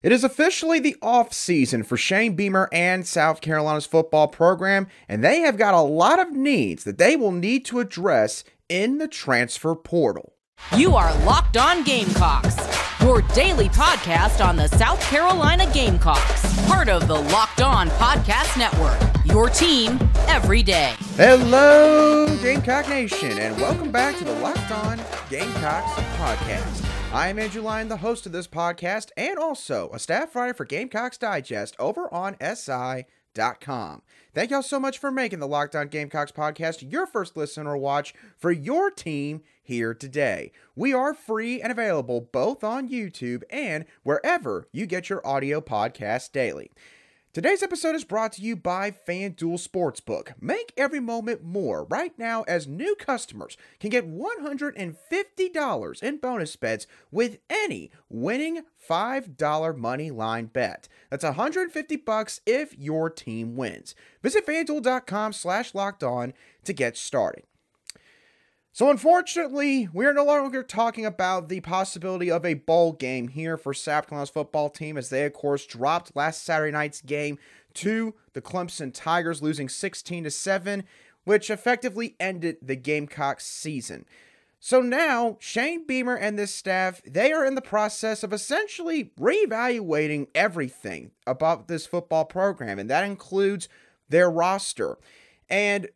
It is officially the off-season for Shane Beamer and South Carolina's football program, and they have got a lot of needs that they will need to address in the transfer portal. You are Locked On Gamecocks, your daily podcast on the South Carolina Gamecocks, part of the Locked On Podcast Network, your team every day. Hello, Gamecock Nation, and welcome back to the Locked On Gamecocks podcast. I am Andrew Lyon, the host of this podcast, and also a staff writer for Gamecocks Digest over on SI.com. Thank y'all so much for making the Locked On Gamecocks podcast your first listen or watch for your team here today. We are free and available both on YouTube and wherever you get your audio podcast daily. Today's episode is brought to you by FanDuel Sportsbook. Make every moment more right now as new customers can get $150 in bonus bets with any winning $5 money line bet. That's $150 if your team wins. Visit FanDuel.com/lockedon to get started. So unfortunately, we are no longer talking about the possibility of a bowl game here for South Carolina's football team, as they, of course, dropped last Saturday night's game to the Clemson Tigers, losing 16-7, which effectively ended the Gamecocks season. So now, Shane Beamer and this staff, they are in the process of essentially reevaluating everything about this football program, and that includes their roster. And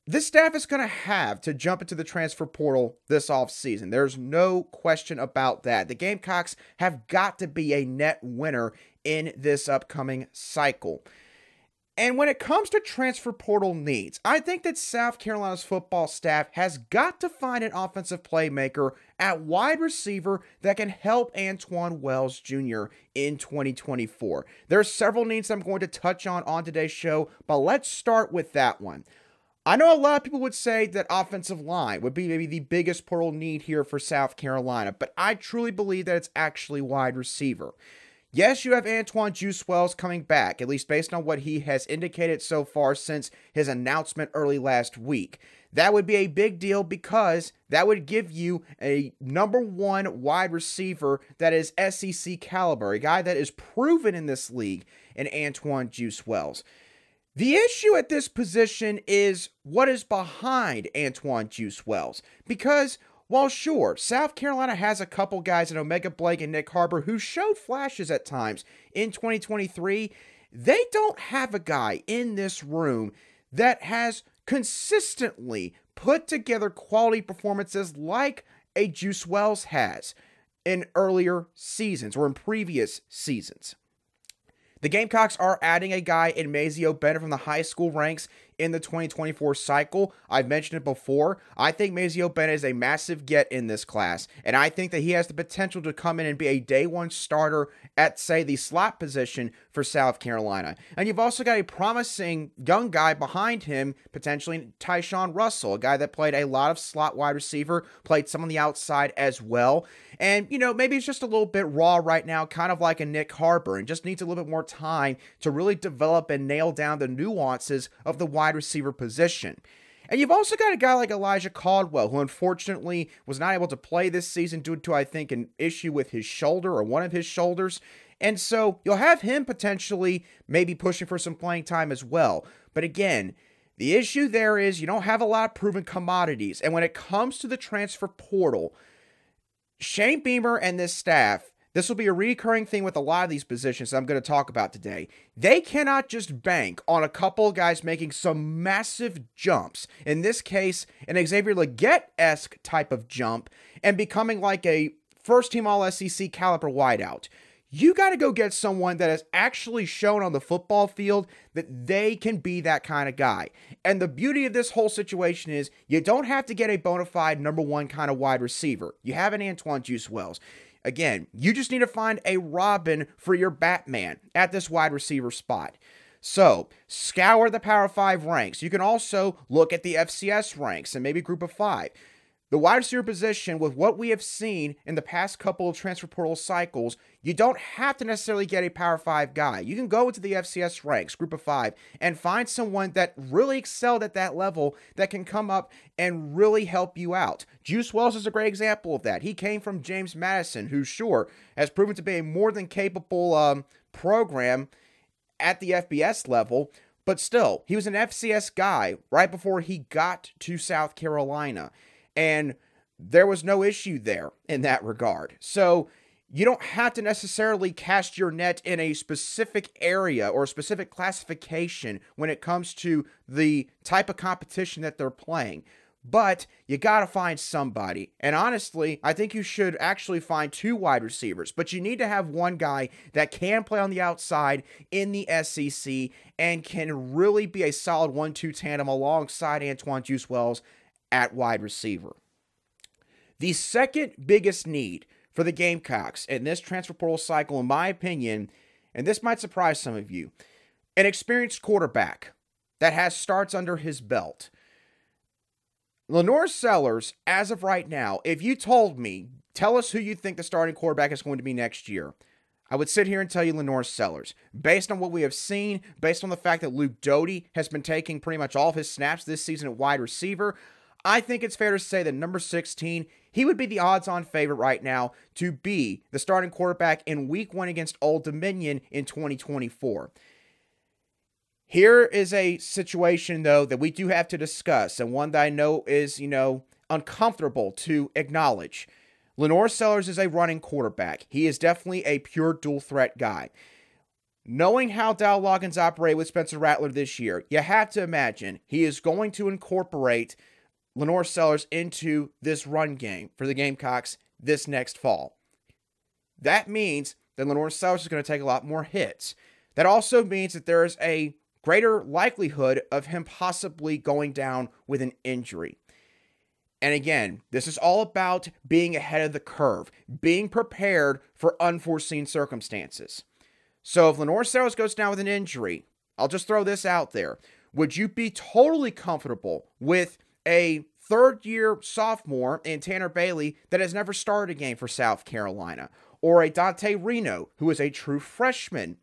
this staff is going to have to jump into the transfer portal this offseason. There's no question about that. The Gamecocks have got to be a net winner in this upcoming cycle. And when it comes to transfer portal needs, I think that South Carolina's football staff has got to find an offensive playmaker at wide receiver that can help Antwane Wells Jr. in 2024. There are several needs I'm going to touch on today's show, but let's start with that one. I know a lot of people would say that offensive line would be maybe the biggest portal need here for South Carolina, but I truly believe that it's actually wide receiver. Yes, you have Antwane Juice Wells coming back, at least based on what he has indicated so far since his announcement early last week. That would be a big deal because that would give you a number one wide receiver that is SEC caliber, a guy that is proven in this league in Antwane Juice Wells. The issue at this position is what is behind Antwane Juice Wells, because while sure, South Carolina has a couple guys in Omega Blake and Nick Harbor who showed flashes at times in 2023, they don't have a guy in this room that has consistently put together quality performances like a Juice Wells has in earlier seasons or in previous seasons. The Gamecocks are adding a guy in Mazeo Bennett from the high school ranks in the 2024 cycle. I've mentioned it before. I think Mazeo Bennett is a massive get in this class, and I think that he has the potential to come in and be a day one starter at, say, the slot position for South Carolina. And you've also got a promising young guy behind him, potentially Tyshawn Russell, a guy that played a lot of slot wide receiver, played some on the outside as well. And, you know, maybe it's just a little bit raw right now, kind of like a Nick Harbor, and just needs a little bit more time to really develop and nail down the nuances of the wide receiver position. And you've also got a guy like Elijah Caldwell, who unfortunately was not able to play this season due to, I think, an issue with his shoulder or one of his shoulders. And so you'll have him potentially maybe pushing for some playing time as well. But again, the issue there is you don't have a lot of proven commodities. And when it comes to the transfer portal, Shane Beamer and this staff, this will be a recurring thing with a lot of these positions that I'm going to talk about today. They cannot just bank on a couple of guys making some massive jumps. In this case, an Xavier Legette-esque type of jump and becoming like a first-team All-SEC caliber wideout. You got to go get someone that has actually shown on the football field that they can be that kind of guy. And the beauty of this whole situation is you don't have to get a bona fide number one kind of wide receiver. You have an Antwane Juice Wells. Again, you just need to find a Robin for your Batman at this wide receiver spot. So, scour the Power 5 ranks. You can also look at the FCS ranks and maybe Group of 5. The wide receiver position, with what we have seen in the past couple of transfer portal cycles, you don't have to necessarily get a Power 5 guy. You can go into the FCS ranks, group of 5, and find someone that really excelled at that level that can come up and really help you out. Juice Wells is a great example of that. He came from James Madison, who sure has proven to be a more than capable program at the FBS level, but still, he was an FCS guy right before he got to South Carolina. And there was no issue there in that regard. So you don't have to necessarily cast your net in a specific area or a specific classification when it comes to the type of competition that they're playing. But you got to find somebody. And honestly, I think you should actually find 2 wide receivers. But you need to have one guy that can play on the outside in the SEC and can really be a solid 1-2 tandem alongside Antwane Juice Wells at wide receiver. The second biggest need for the Gamecocks in this transfer portal cycle, in my opinion, and this might surprise some of you, an experienced quarterback that has starts under his belt. Lenore Sellers, as of right now, if you told me, tell us who you think the starting quarterback is going to be next year, I would sit here and tell you Lenore Sellers. Based on what we have seen, based on the fact that Luke Doty has been taking pretty much all of his snaps this season at wide receiver, I think it's fair to say that number 16, he would be the odds-on favorite right now to be the starting quarterback in Week 1 against Old Dominion in 2024. Here is a situation, though, that we do have to discuss, and one that I know is, uncomfortable to acknowledge. Lenore Sellers is a running quarterback. He is definitely a pure dual-threat guy. Knowing how Dow Loggins operated with Spencer Rattler this year, you have to imagine he is going to incorporate Lenore Sellers into this run game for the Gamecocks this next fall. That means that Lenore Sellers is going to take a lot more hits. That also means that there is a greater likelihood of him possibly going down with an injury. And again, this is all about being ahead of the curve, being prepared for unforeseen circumstances. So if Lenore Sellers goes down with an injury, I'll just throw this out there. Would you be totally comfortable with a third-year sophomore in Tanner Bailey that has never started a game for South Carolina, or a Dante Reno, who is a true freshman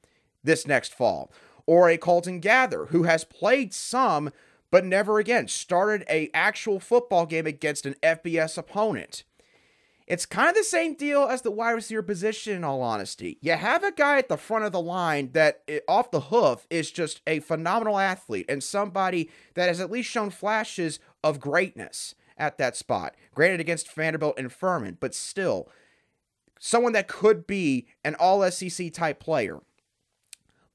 this next fall, or a Colton Gather, who has played some, but never again started an actual football game against an FBS opponent? It's kind of the same deal as the wide receiver position, in all honesty. You have a guy at the front of the line that, off the hoof, is just a phenomenal athlete and somebody that has at least shown flashes of greatness at that spot. Granted, against Vanderbilt and Furman, but still, someone that could be an all-SEC type player.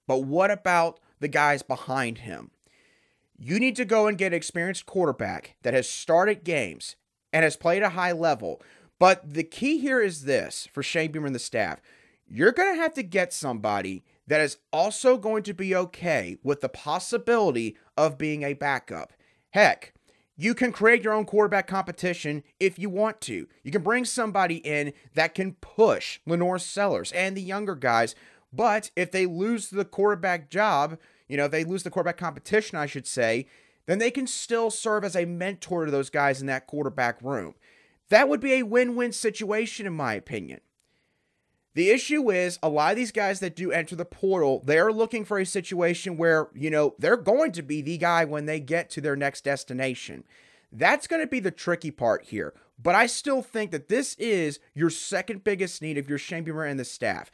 But what about the guys behind him? You need to go and get an experienced quarterback that has started games and has played at a high level. But the key here is this for Shane Beamer and the staff. You're going to have to get somebody that is also going to be okay with the possibility of being a backup. Heck, you can create your own quarterback competition if you want to. You can bring somebody in that can push Lenore Sellers and the younger guys. But if they lose the quarterback job, if they lose the quarterback competition, I should say, then they can still serve as a mentor to those guys in that quarterback room. That would be a win-win situation, in my opinion. The issue is, a lot of these guys that do enter the portal, they're looking for a situation where, they're going to be the guy when they get to their next destination. That's going to be the tricky part here. But I still think that this is your second biggest need if you're Shane Beamer and the staff.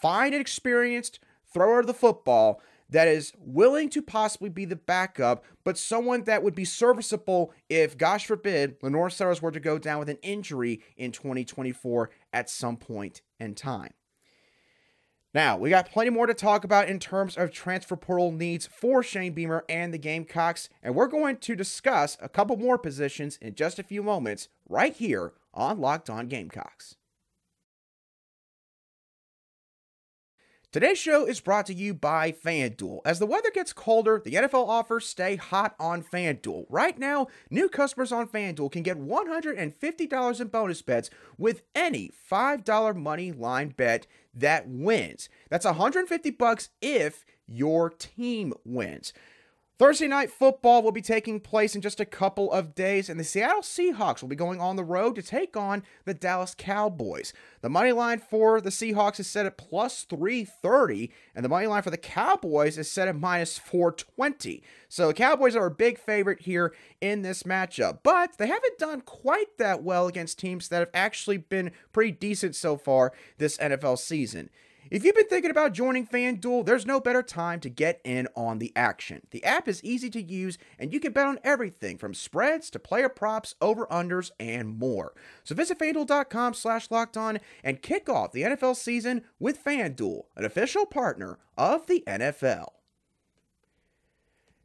Find an experienced thrower of the football that is willing to possibly be the backup, but someone that would be serviceable if, gosh forbid, Lenore Sellers were to go down with an injury in 2024 at some point in time. Now, we got plenty more to talk about in terms of transfer portal needs for Shane Beamer and the Gamecocks, and we're going to discuss a couple more positions in just a few moments right here on Locked On Gamecocks. Today's show is brought to you by FanDuel. As the weather gets colder, the NFL offers stay hot on FanDuel. Right now, new customers on FanDuel can get $150 in bonus bets with any $5 money line bet that wins. That's $150 if your team wins. Thursday night football will be taking place in just a couple of days, and the Seattle Seahawks will be going on the road to take on the Dallas Cowboys. The money line for the Seahawks is set at plus 330, and the money line for the Cowboys is set at minus 420. So the Cowboys are a big favorite here in this matchup, but they haven't done quite that well against teams that have actually been pretty decent so far this NFL season. If you've been thinking about joining FanDuel, there's no better time to get in on the action. The app is easy to use, and you can bet on everything from spreads to player props, over-unders, and more. So visit FanDuel.com/lockedon and kick off the NFL season with FanDuel, an official partner of the NFL.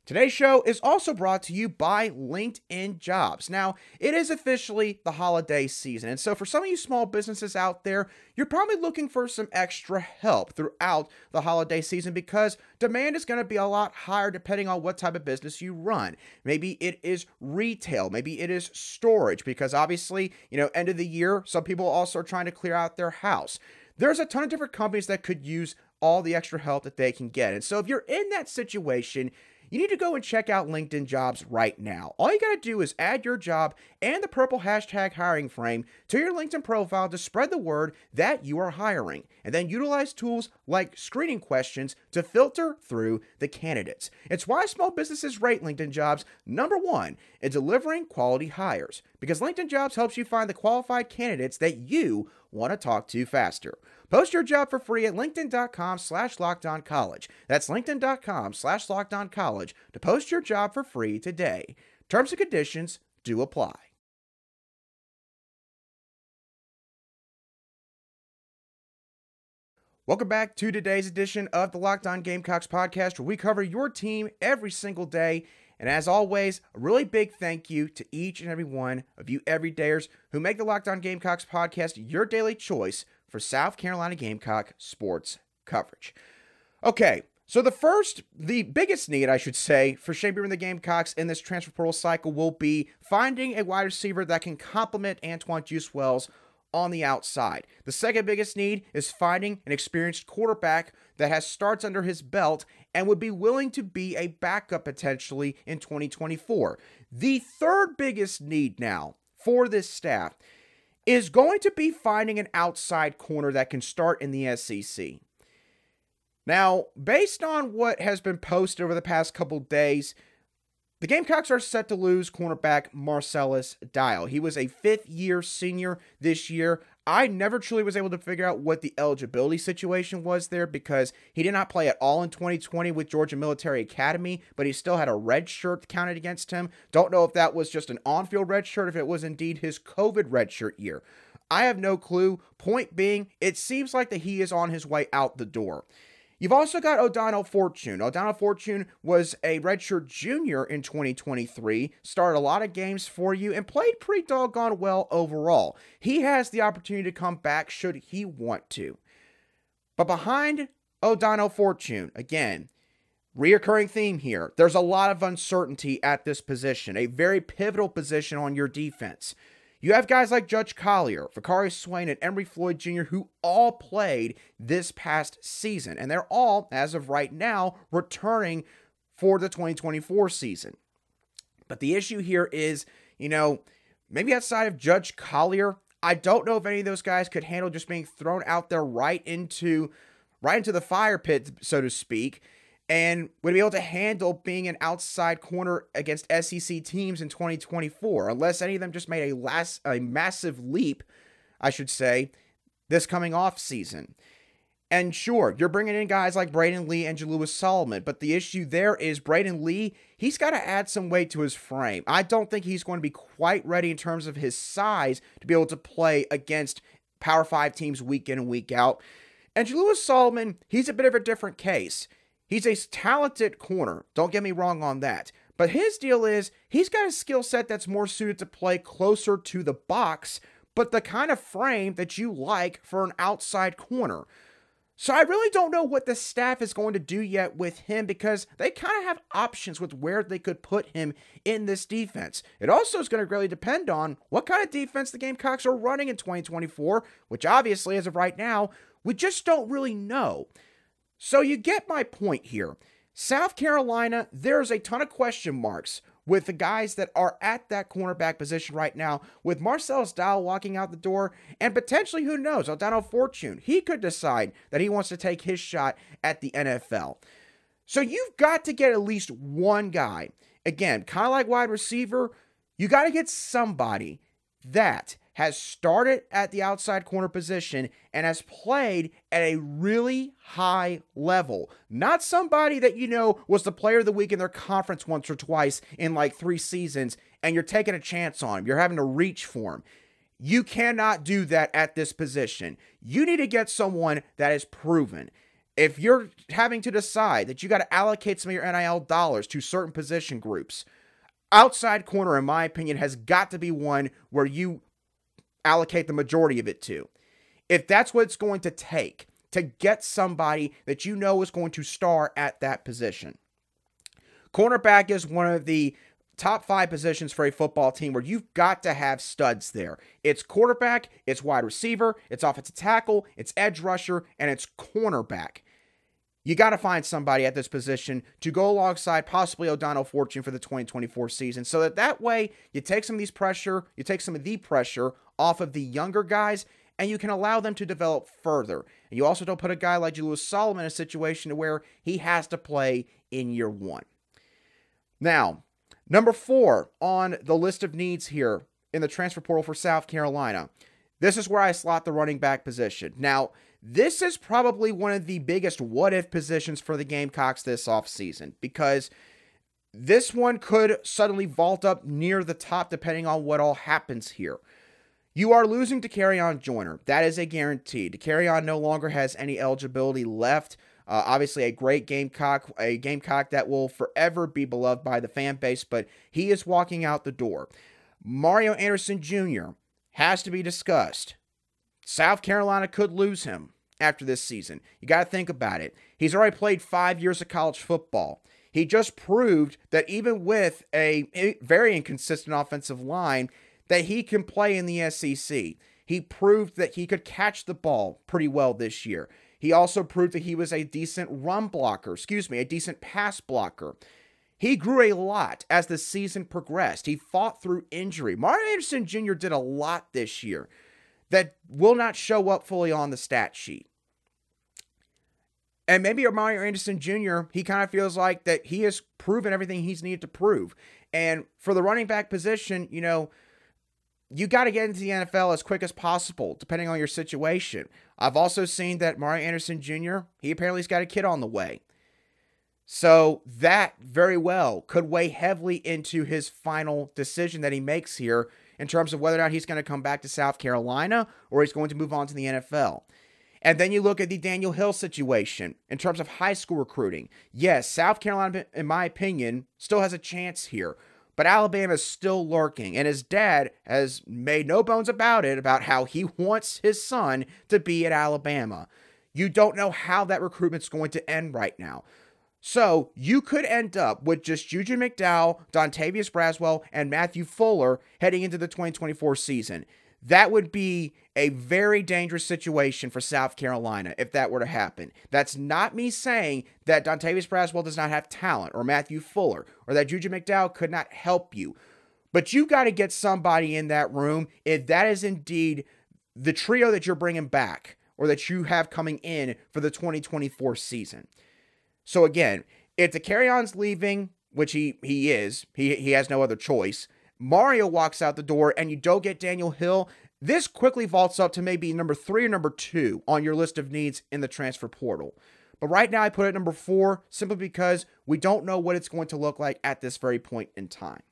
Today's show is also brought to you by LinkedIn Jobs. Now, it is officially the holiday season, and so for some of you small businesses out there, you're probably looking for some extra help throughout the holiday season because demand is going to be a lot higher depending on what type of business you run. Maybe it is retail, maybe it is storage, because obviously, end of the year, some people also are trying to clear out their house. There's a ton of different companies that could use all the extra help that they can get. And so if you're in that situation, you need to go and check out LinkedIn Jobs right now. All you got to do is add your job and the purple hashtag hiring frame to your LinkedIn profile to spread the word that you are hiring, and then utilize tools like screening questions to filter through the candidates. It's why small businesses rate LinkedIn Jobs #1 in delivering quality hires, because LinkedIn Jobs helps you find the qualified candidates that you want to talk to faster. Post your job for free at linkedin.com/lockedoncollege. That's linkedin.com/lockedoncollege to post your job for free today. Terms and conditions do apply. Welcome back to today's edition of the Locked On Gamecocks podcast, where we cover your team every single day. And as always, a really big thank you to each and every one of you everydayers who make the Locked On Gamecocks podcast your daily choice for South Carolina Gamecock sports coverage. Okay, so the biggest need, I should say, for Shane Beamer and the Gamecocks in this transfer portal cycle will be finding a wide receiver that can complement Antwane Wells on the outside. The second biggest need is finding an experienced quarterback that has starts under his belt and would be willing to be a backup potentially in 2024. The third biggest need now for this staff is going to be finding an outside corner that can start in the SEC. Now, based on what has been posted over the past couple days, the Gamecocks are set to lose cornerback Marcellus Dial. He was a fifth-year senior this year. I never truly was able to figure out what the eligibility situation was there because he did not play at all in 2020 with Georgia Military Academy, but he still had a red shirt counted against him. Don't know if that was just an on-field red shirt, if it was indeed his COVID red shirt year. I have no clue. Point being, it seems like that he is on his way out the door. You've also got O'Donnell Fortune. O'Donnell Fortune was a redshirt junior in 2023, started a lot of games for you, and played pretty doggone well overall. He has the opportunity to come back should he want to. But behind O'Donnell Fortune, again, reoccurring theme here, there's a lot of uncertainty at this position, a very pivotal position on your defense. You have guys like Judge Collier, Vakari Swain, and Emory Floyd Jr. who all played this past season, and they're all, as of right now, returning for the 2024 season. But the issue here is, maybe outside of Judge Collier, I don't know if any of those guys could handle just being thrown out there right into the fire pit, so to speak, and would be able to handle being an outside corner against SEC teams in 2024, unless any of them just made a massive leap, I should say, this coming off season. And sure, you're bringing in guys like Braden Lee and Jalewis Solomon, but the issue there is Braden Lee, he's got to add some weight to his frame. I don't think he's going to be quite ready in terms of his size to be able to play against Power 5 teams week in and week out. And Jalewis Solomon, he's a bit of a different case. He's a talented corner, don't get me wrong on that. But his deal is, he's got a skill set that's more suited to play closer to the box, but the kind of frame that you like for an outside corner. So I really don't know what the staff is going to do yet with him because they kind of have options with where they could put him in this defense. It also is going to really depend on what kind of defense the Gamecocks are running in 2024, which obviously, as of right now, we just don't really know. So you get my point here. South Carolina, there's a ton of question marks with the guys that are at that cornerback position right now, with Marcellus Dial walking out the door, and potentially, who knows, Antwane Fortune. He could decide that he wants to take his shot at the NFL. So you've got to get at least one guy. Again, kind of like wide receiver, you got to get somebody that has started at the outside corner position and has played at a really high level. Not somebody that was the player of the week in their conference once or twice in like 3 seasons, and you're taking a chance on him. You're having to reach for him. You cannot do that at this position. You need to get someone that is proven. If you're having to decide that you got to allocate some of your NIL dollars to certain position groups, outside corner, in my opinion, has got to be one where you allocate the majority of it to. If that's what it's going to take to get somebody that is going to star at that position. Cornerback is one of the top 5 positions for a football team where you've got to have studs there. It's quarterback, it's wide receiver, it's offensive tackle, it's edge rusher, and it's cornerback. You got to find somebody at this position to go alongside possibly Antwane Fortune for the 2024 season, so that way you take some of the pressure off of the younger guys, and you can allow them to develop further. And you also don't put a guy like Julius Solomon in a situation where he has to play in year 1. Now, number 4 on the list of needs here in the transfer portal for South Carolina. This is where I slot the running back position. Now, this is probably one of the biggest what-if positions for the Gamecocks this offseason, because this one could suddenly vault up near the top depending on what all happens here. You are losing to Antwane Jr. That is a guarantee. Antwane no longer has any eligibility left. Obviously, a great Gamecock, a Gamecock that will forever be beloved by the fan base, but he is walking out the door. Mario Anderson Jr. has to be discussed. South Carolina could lose him after this season. You got to think about it. He's already played 5 years of college football. He just proved that even with a very inconsistent offensive line, that he can play in the SEC. He proved that he could catch the ball pretty well this year. He also proved that he was a decent a decent pass blocker. He grew a lot as the season progressed. He fought through injury. Mario Anderson Jr. did a lot this year that will not show up fully on the stat sheet. And maybe Mario Anderson Jr., he kind of feels like that he has proven everything he's needed to prove. And for the running back position, you got to get into the NFL as quick as possible, depending on your situation. I've also seen that Mario Anderson Jr., he apparently has got a kid on the way. So that very well could weigh heavily into his final decision that he makes here in terms of whether or not he's going to come back to South Carolina or he's going to move on to the NFL. And then you look at the Daniel Hill situation in terms of high school recruiting. Yes, South Carolina, in my opinion, still has a chance here. But Alabama is still lurking, and his dad has made no bones about it, about how he wants his son to be at Alabama. You don't know how that recruitment's going to end right now. So you could end up with just Juju McDowell, Dontavius Braswell, and Matthew Fuller heading into the 2024 season. That would be a very dangerous situation for South Carolina if that were to happen. That's not me saying that Dontavius Braswell does not have talent, or Matthew Fuller, or that Juju McDowell could not help you. But you got to get somebody in that room if that is indeed the trio that you're bringing back, or that you have coming in for the 2024 season. So again, if Dacarion's leaving, which he is, he has no other choice, Mario walks out the door and you don't get Daniel Hill, this quickly vaults up to maybe number 3 or number 2 on your list of needs in the transfer portal. But right now I put it at number 4 simply because we don't know what it's going to look like at this very point in time.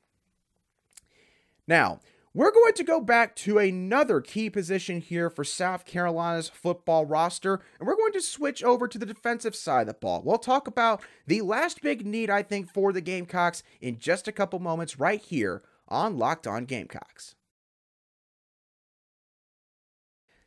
Now, we're going to go back to another key position here for South Carolina's football roster, and we're going to switch over to the defensive side of the ball. We'll talk about the last big need, I think, for the Gamecocks in just a couple moments right here on Locked On Gamecocks.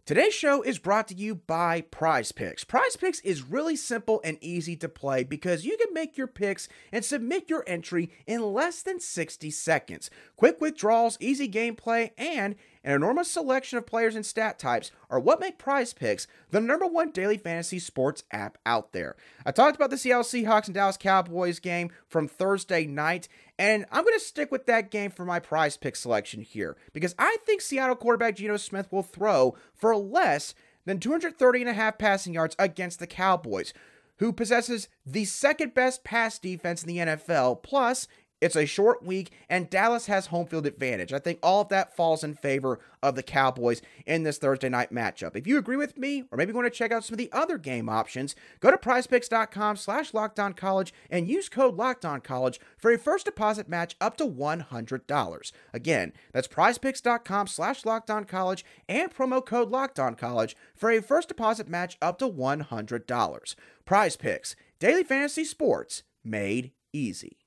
Today's show is brought to you by Prize Picks. Prize Picks is really simple and easy to play because you can make your picks and submit your entry in less than 60 seconds. Quick withdrawals, easy gameplay, and and an enormous selection of players and stat types are what make PrizePicks the #1 daily fantasy sports app out there. I talked about the Seattle Seahawks and Dallas Cowboys game from Thursday night, and I'm going to stick with that game for my PrizePicks selection here, because I think Seattle quarterback Geno Smith will throw for less than 230.5 passing yards against the Cowboys, who possesses the second best pass defense in the NFL, plus it's a short week, and Dallas has home field advantage. I think all of that falls in favor of the Cowboys in this Thursday night matchup. If you agree with me, or maybe want to check out some of the other game options, go to prizepicks.com/LockedOnCollege and use code LockedOnCollege for a first deposit match up to $100. Again, that's prizepicks.com/LockedOnCollege and promo code LockedOnCollege for a first deposit match up to $100. PrizePicks, daily fantasy sports made easy.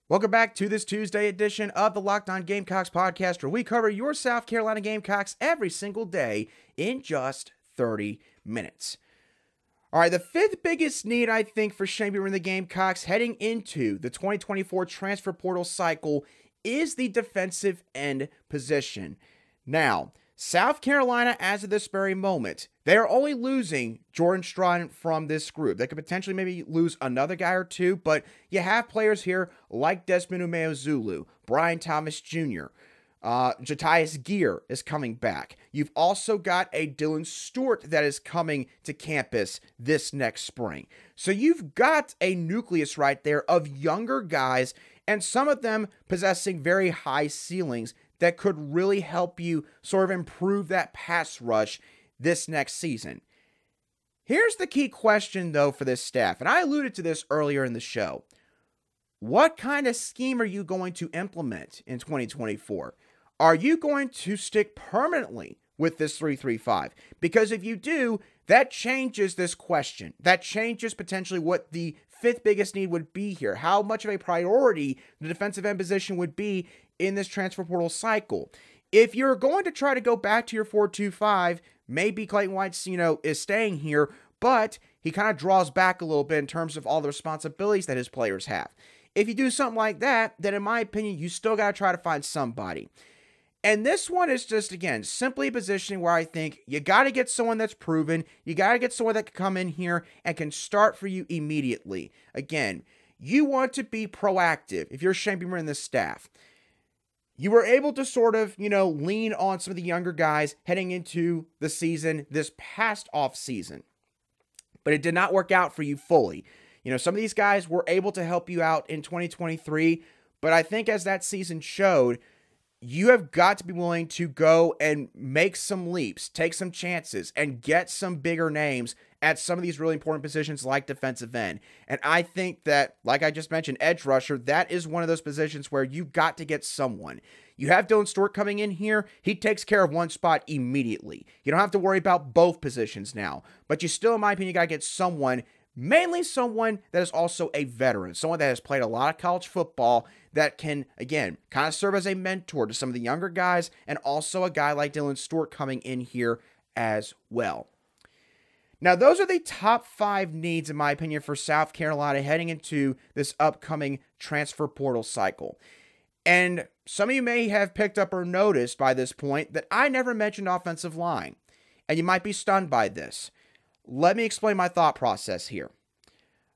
Welcome back to this Tuesday edition of the Locked On Gamecocks podcast, where we cover your South Carolina Gamecocks every single day in just 30 minutes. All right, the fifth biggest need, I think, for Shane Beamer and the Gamecocks heading into the 2024 transfer portal cycle is the defensive end position. Now, South Carolina, as of this very moment, they are only losing Jordan Strachan from this group. They could potentially maybe lose another guy or two, but you have players here like Desmond Umeozulu, Brian Thomas Jr., Jatius Gear is coming back. You've also got a Dylan Stewart that is coming to campus this next spring. So you've got a nucleus right there of younger guys, and some of them possessing very high ceilings that could really help you sort of improve that pass rush this next season. Here's the key question, though, for this staff, and I alluded to this earlier in the show. What kind of scheme are you going to implement in 2024? Are you going to stick permanently with this 3-3-5? Because if you do, that changes this question. That changes potentially what the fifth biggest need would be here. How much of a priority the defensive end position would be in this transfer portal cycle. If you're going to try to go back to your 4-2-5, maybe Clayton White, is staying here, but he kind of draws back a little bit in terms of all the responsibilities that his players have. If you do something like that, then in my opinion, you still got to try to find somebody. And this one is just, again, simply positioning where I think you got to get someone that's proven. You got to get someone that can come in here and can start for you immediately. Again, you want to be proactive if you're Shane Beamer and the staff. You were able to sort of, lean on some of the younger guys heading into the season this past off season. But it did not work out for you fully. Some of these guys were able to help you out in 2023. But I think as that season showed, you have got to be willing to go and make some leaps, take some chances, and get some bigger names at some of these really important positions like defensive end. And I think that, like I just mentioned, edge rusher, that is one of those positions where you got to get someone. You have Dylan Stewart coming in here. He takes care of one spot immediately. You don't have to worry about both positions now. But you still, in my opinion, got to get someone, mainly someone that is also a veteran, someone that has played a lot of college football that can, again, kind of serve as a mentor to some of the younger guys, and also a guy like Dylan Stewart coming in here as well. Now, those are the top 5 needs, in my opinion, for South Carolina heading into this upcoming transfer portal cycle. And some of you may have picked up or noticed by this point that I never mentioned offensive line, and you might be stunned by this. Let me explain my thought process here.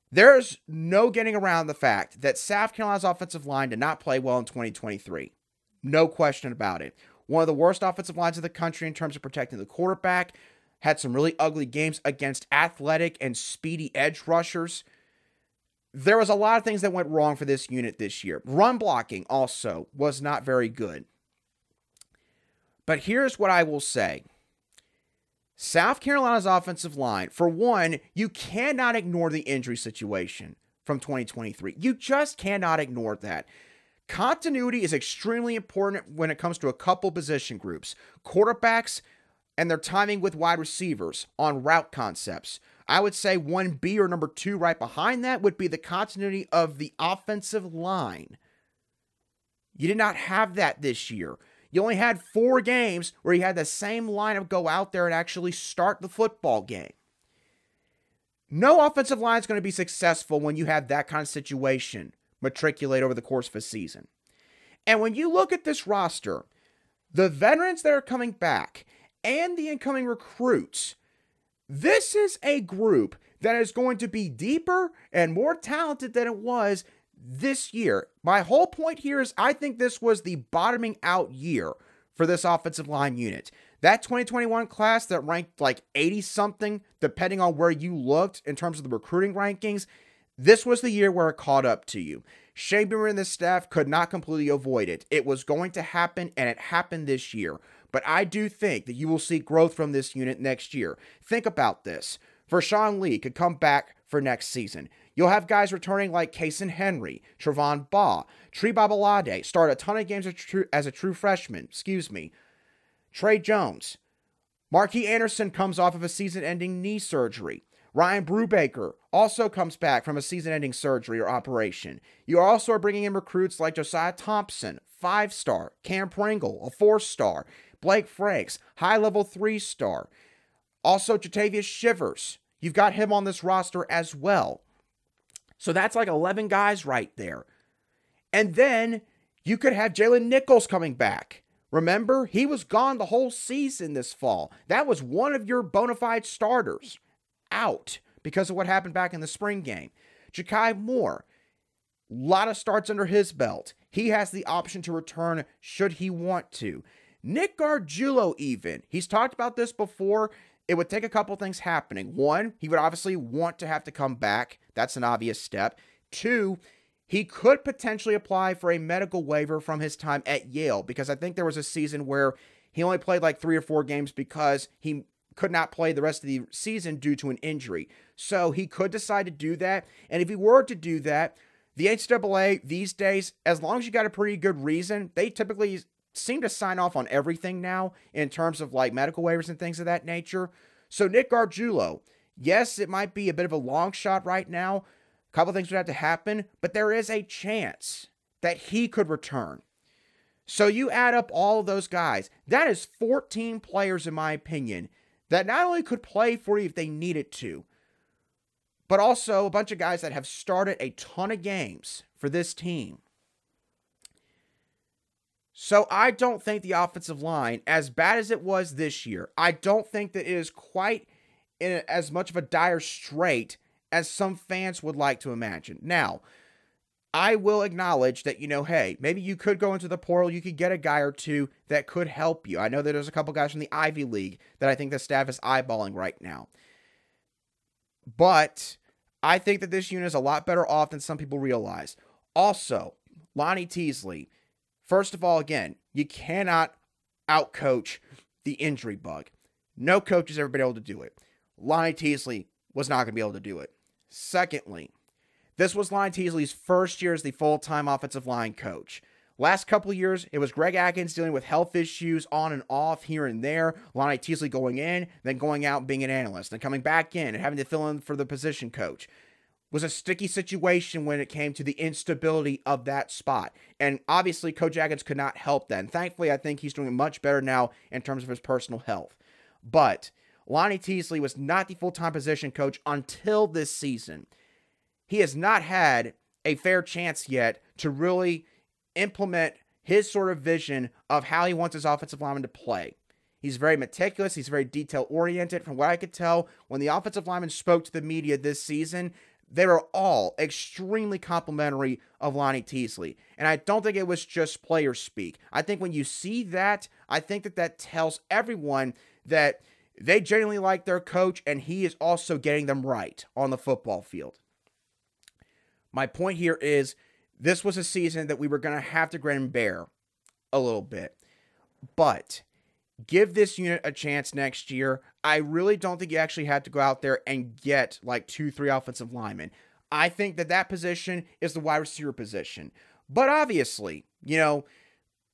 There's no getting around the fact that South Carolina's offensive line did not play well in 2023. No question about it. One of the worst offensive lines of the country in terms of protecting the quarterback. Had some really ugly games against athletic and speedy edge rushers. There was a lot of things that went wrong for this unit this year. Run blocking also was not very good. But here's what I will say. South Carolina's offensive line, for one, you cannot ignore the injury situation from 2023. You just cannot ignore that. Continuity is extremely important when it comes to a couple position groups. Quarterbacks and their timing with wide receivers on route concepts. I would say 1B or number 2 right behind that would be the continuity of the offensive line. You did not have that this year. You only had 4 games where you had the same lineup go out there and actually start the football game. No offensive line is going to be successful when you have that kind of situation matriculate over the course of a season. And when you look at this roster, the veterans that are coming back and the incoming recruits, this is a group that is going to be deeper and more talented than it was this year. My whole point here is I think this was the bottoming out year for this offensive line unit. That 2021 class that ranked like 80-something, depending on where you looked in terms of the recruiting rankings, this was the year where it caught up to you. Shane Beamer and the staff could not completely avoid it. It was going to happen, and it happened this year. But I do think that you will see growth from this unit next year. Think about this. Vershawn Lee could come back for next season. You'll have guys returning like Kason Henry, Trevon Baugh, Tree Babalade, start a ton of games as a true freshman, Trey Jones. Marquis Anderson comes off of a season-ending knee surgery. Ryan Brubaker also comes back from a season-ending surgery or operation. You also are bringing in recruits like Josiah Thompson, 5-star, Cam Pringle, a 4-star, Blake Franks, high-level 3-star. Also, Jatavius Shivers. You've got him on this roster as well. So that's like 11 guys right there. And then you could have Jalen Nichols coming back. Remember, he was gone the whole season this fall. That was one of your bona fide starters out because of what happened back in the spring game. Ja'Kai Moore, a lot of starts under his belt. He has the option to return should he want to. Nick Gargiulo even. He's talked about this before. It would take a couple things happening. One, he would obviously want to have to come back. That's an obvious step. Two, he could potentially apply for a medical waiver from his time at Yale, because I think there was a season where he only played like 3 or 4 games because he could not play the rest of the season due to an injury. So he could decide to do that. And if he were to do that, the NCAA these days, as long as you got a pretty good reason, they typically seem to sign off on everything now in terms of like medical waivers and things of that nature. So Nick Gargiulo, yes, it might be a bit of a long shot right now. A couple things would have to happen, but there is a chance that he could return. So you add up all of those guys. That is 14 players, in my opinion, that not only could play for you if they needed to, but also a bunch of guys that have started a ton of games for this team. So I don't think the offensive line, as bad as it was this year, I don't think that it is quite in as much of a dire strait as some fans would like to imagine. Now, I will acknowledge that, hey, maybe you could go into the portal, you could get a guy or two that could help you. I know that there's a couple guys from the Ivy League that I think the staff is eyeballing right now. But I think that this unit is a lot better off than some people realize. Also, Lonnie Teasley. First of all, again, you cannot outcoach the injury bug. No coach has ever been able to do it. Lonnie Teasley was not going to be able to do it. Secondly, this was Lonnie Teasley's first year as the full-time offensive line coach. Last couple of years, it was Greg Atkins dealing with health issues on and off here and there. Lonnie Teasley going in, then going out and being an analyst, then coming back in and having to fill in for the position coach. Was a sticky situation when it came to the instability of that spot. And obviously, Coach Atkins could not help that. And thankfully, I think he's doing much better now in terms of his personal health. But Lonnie Teasley was not the full-time position coach until this season. He has not had a fair chance yet to really implement his sort of vision of how he wants his offensive lineman to play. He's very meticulous. He's very detail-oriented. From what I could tell, when the offensive lineman spoke to the media this season, they were all extremely complimentary of Lonnie Teasley. And I don't think it was just player speak. I think when you see that, I think that tells everyone that they genuinely like their coach, and he is also getting them right on the football field. My point here is this was a season that we were going to have to grin and bear a little bit. But give this unit a chance next year. I really don't think you actually have to go out there and get like 2-3 offensive linemen. I think that position is the wide receiver position. But obviously,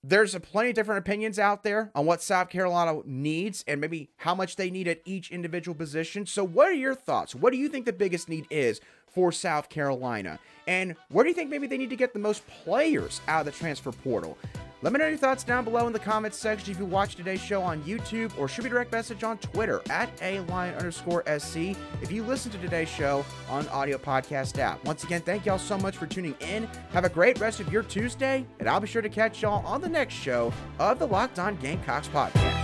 there's plenty of different opinions out there on what South Carolina needs and maybe how much they need at each individual position. So what are your thoughts? What do you think the biggest need is for South Carolina? And where do you think maybe they need to get the most players out of the transfer portal? Let me know your thoughts down below in the comments section if you watched today's show on YouTube, or shoot me a direct message on Twitter at @alion_SC if you listen to today's show on audio podcast app. Once again, thank y'all so much for tuning in. Have a great rest of your Tuesday, and I'll be sure to catch y'all on the next show of the Locked On Gamecocks podcast.